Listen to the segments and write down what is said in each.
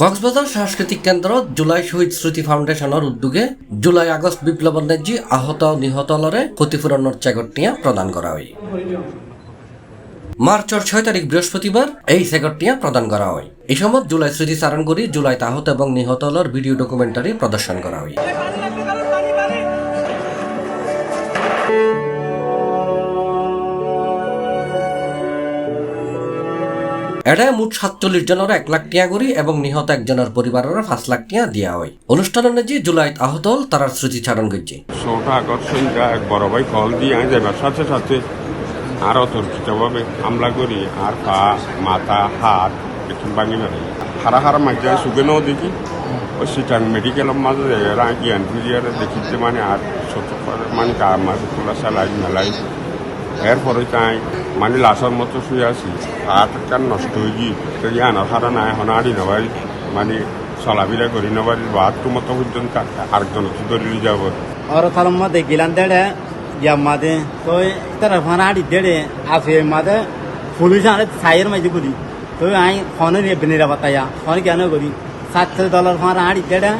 কক্সবাজার সাংস্কৃতিক কেন্দ্র জুলাই শহীদ স্মৃতি ফাউন্ডেশনের উদ্যোগে জুলাই আগস্ট বিপ্লবর নেজি আহত নিহতলরে ক্ষতিপূরণের চেকটিয়া প্রদান করা হয়। মার্চের 6 তারিখ বৃহস্পতিবার এই চেকটিয়া প্রদান করা হয়। এই সময় জুলাই স্মৃতি চারণ করি জুলাই আহত এবং নিহতলর ভিডিও ডকুমেন্টারি প্রদর্শন করা হয়। এটায় মোট 47 জনের 1 লাখ টিয়া করি এবং নিহত একজনের পরিবারের 5 লাখ টিয়া দিয়া হয়। অনুষ্ঠানের নেজি জুলাই আহত হল তার স্মৃতি চারণ করছে। 6টা আগস্ট এক বড় ভাই কল দিয়ে যাবার সাথে সাথে আরো অতর্কিতভাবে হামলা করি আর পা মাথা হাত একটু ভাঙি মারি হারা হারা মাঝে সুগেনও দেখি ওই সিটাং মেডিকেলের মাঝে জ্ঞান ফিরিয়ারে দেখিতে মানে আর ছোট মানে কার মাঝে খোলা চালাই মেলাই এরপরে তাই মানে লাশর মতো শুয়ে আছি হাত কান নষ্ট হয়ে গিয়ে আনার হারা নাই এখন আড়ি নেবাই মানে চলাবিলা করি নেবাই বাহাত্তু মতো পর্যন্ত আরেকজন ধরে যাব और थाल मध्य गिलान देड़े या मादे तो इतना फाना आड़ी देड़े आफे मादे पुलिस आने सायर में जो करी तो आई फोन ने बिनेरा बताया फोन क्या ना करी $700 फाना आड़ी देड़े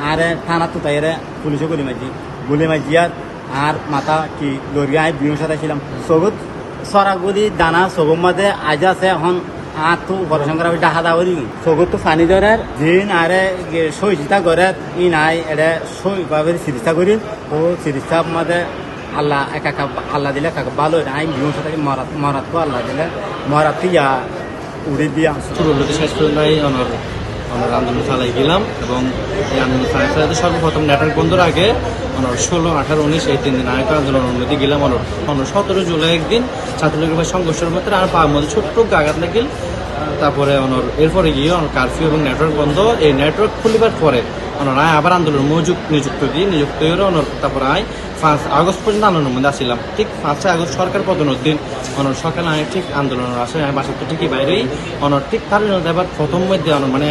आरे थाना तो तैयार पुलिस को मजी बोले मजिया আর মাথা কি লরিয়ায় বিয়ের সাথে ছিলাম সবুজ সরাগুড়ি দানা সবুর মধ্যে আজ আছে এখন আর তো বড়সংখ্যা ডাহা দাওয়ারি সবুজ তো পানি ধরার দিন আরে সই চিন্তা করে ই নাই এটা সই ভাবে চিকিৎসা করি ও চিকিৎসার মধ্যে আল্লাহ একা আল্লাহ দিলে কাকা ভালো আই বিয়ের সাথে মরাত তো আল্লাহ দিলে মরাত ইয়া উড়ে দিয়া শুরু হতে শেষ পর্যন্ত আমরা আন্দোলন চালাই গেলাম এবং এই আন্দোলন চালাতে সর্বপ্রথম নেটওয়ার্ক বন্ধের আগে 16, 18, 19 এই 3 দিন আগে আন্দোলন অনুমতি গেলাম 17 জুলাই একদিন ছাত্রলীগের সংঘর্ষের মধ্যে আর পাওয়ার মধ্যে ছোট্ট আঘাত লাগিল তারপরে এরপরে গিয়ে কারফিউ এবং নেটওয়ার্ক বন্ধ এই নেটওয়ার্ক খুলিবার পরে আয় আবার আন্দোলন নিযুক্ত হয়ে তারপরে আয় 5 আগস্ট পর্যন্ত আন্দোলনের মধ্যে আসছিলাম ঠিক 5 আগস্ট সরকার পতনের দিন সকালে আয় ঠিক আন্দোলনের আসে আমি বাসা তো ঠিকই বাইরেই ঠিক তার জন্য এবার প্রথম মধ্যে মানে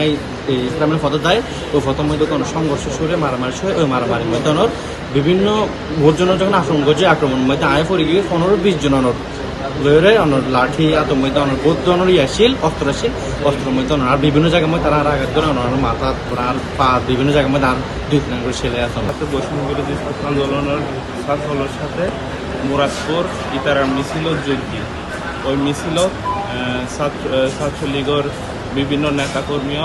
এই ইসলামের পথে দেয় ওই প্রথম মধ্যে কোনো সংঘর্ষ শুরু মারামারি শুরু ওই মারামারির মধ্যে বিভিন্ন ভোটজনের যখন আক্রমণ করছে আক্রমণের মধ্যে আয় পড়ে গিয়ে 15-20 জন লয়ে লাঠি এত মধ্যে বৌদ্ধ ইয়াশীল অস্ত্রশীল অস্ত্রের মধ্যে আর বিভিন্ন জায়গার মধ্যে তারা আঘাত করে মাথা আর পা বিভিন্ন জায়গার মধ্যে আর 2-3 করে ছেলে আছে বৈষম্য বিরোধী আন্দোলনের ছাত্রদের সাথে মুরাদপুর ইতারার মিছিল যোগ দিয়ে ওই মিছিল ছাত্রলীগের বিভিন্ন নেতাকর্মী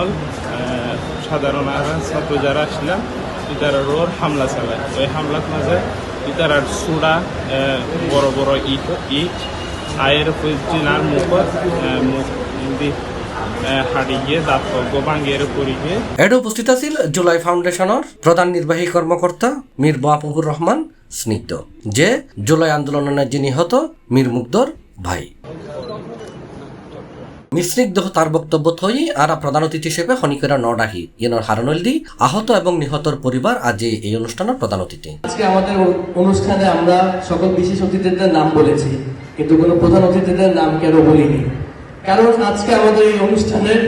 সাধারণ ছাত্র যারা আসছিলান ইতারার ওর হামলা চালায় ওই হামলার মাঝে ইতারার সুড়া বড় বড় ইট আয়ের চিনার মুখ হারিয়ে দাঁত ভাঙিয়ে পড়িয়ে এডে উপস্থিত আছিল জুলাই ফাউন্ডেশনের প্রধান নির্বাহী কর্মকর্তা মীর মাহবুবুর রহমান স্নিগ্ধ যে জুলাই আন্দোলনের যিনি নিহত মীর মুগ্ধর ভাই। মিশ্রিগ্ধ তার বক্তব্য থই আর প্রধান অতিথি হিসেবে খনিকেরা নডাহি ইয়নর হারানলদি আহত এবং নিহতর পরিবার আজ এই অনুষ্ঠানের প্রধান অতিথি। আজকে আমাদের অনুষ্ঠানে আমরা সকল বিশেষ অতিথিদের নাম বলেছি কিন্তু কোনো প্রধান অতিথিদের নাম কেন বলিনি, কারণ আজকে আমাদের এই অনুষ্ঠানের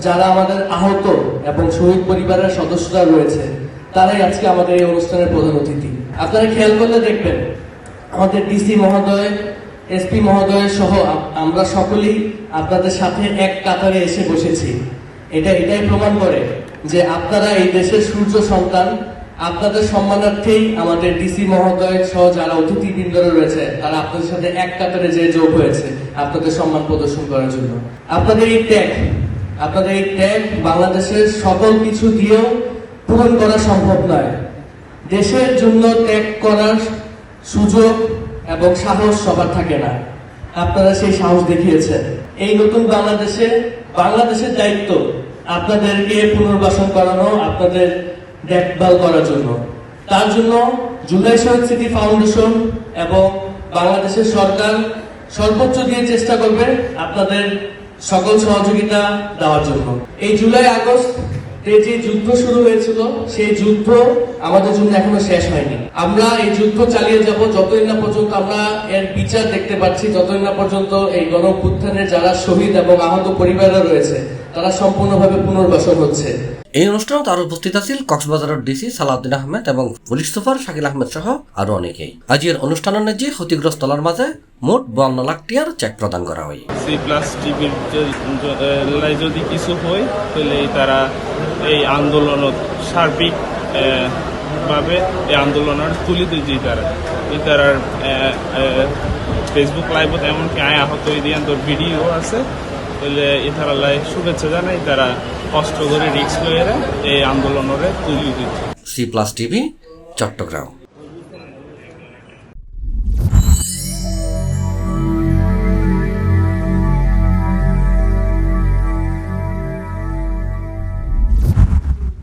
যারা আমাদের আহত এবং শহীদ পরিবারের সদস্যরা রয়েছে তারাই আজকে আমাদের এই অনুষ্ঠানের প্রধান অতিথি। আপনারা খেয়াল করলে দেখবেন আমাদের ডিসি মহোদয়, এসপি মহোদয় সহ আমরা সকলেই আপনাদের সাথে এক কাতারে এসে বসেছি। এটাই প্রমাণ করে যে আপনারা এই দেশের সূর্য সন্তান। আপনাদের সম্মানার্থেই আমাদের ডিসি মহোদয় সহ যারা অতিথিবৃন্দরা রয়েছে তারা আপনাদের সাথে এক কাতারে যে যোগ হয়েছে আপনাদের সম্মান প্রদর্শন করার জন্য। আপনাদের এই ত্যাগ বাংলাদেশের সকল কিছু দিয়েও পূরণ করা সম্ভব নয়। দেশের জন্য ত্যাগ করার সুযোগ এবং সাহস সবার থাকে না, আপনারা সেই সাহস দেখিয়েছেন। এই নতুন বাংলাদেশের দায়িত্ব আপনাদেরকে পুনর্বাসন করানো, আপনাদের দেখভাল করার জন্য। তার জন্য জুলাই শহীদ স্মৃতি ফাউন্ডেশন এবং বাংলাদেশের সরকার সর্বোচ্চ দিয়ে চেষ্টা করবে আপনাদের সকল সহযোগিতা দেওয়ার জন্য। এই জুলাই আগস্ট যে যুদ্ধ শুরু হয়েছিল সেই যুদ্ধ আমাদের জন্য এখনো শেষ হয়নি। আমরা এই যুদ্ধ চালিয়ে যাব যতদিন না পর্যন্ত আমরা এর বিচার দেখতে পাচ্ছি, যতদিন না পর্যন্ত এই গণঅভ্যুত্থানের যারা শহীদ এবং আহত পরিবাররা রয়েছে তারা সম্পূর্ণভাবে পুনর্বাসন হচ্ছে। এই অনুষ্ঠানত আরো উপস্থিত আছিল কক্সবাজারের ডিসি সালাউদ্দিন আহমেদ এবং পুলিশ সুপার শাকিল আহমেদ সহ আরো অনেকেই। আজির অনুষ্ঠানের যে ক্ষতিগ্রস্তলার মাঝে মোট 52 লাখ টিয়ার চেক প্রদান করা হয়। C+TV যদি কিছু হয় তাহলে তারা এই আন্দোলনত সার্বিক ভাবে এই আন্দোলনের তুলি দিয়েছি তারা ফেসবুক লাইভত এমনকি আহত দিয়ে ভিডিও আছে, তাহলে তারা শুভেচ্ছা জানাই, তারা কষ্ট করে রিস্ক লয়ে এই আন্দোলনের তুলি দিচ্ছে। C+TV চট্টগ্রাম।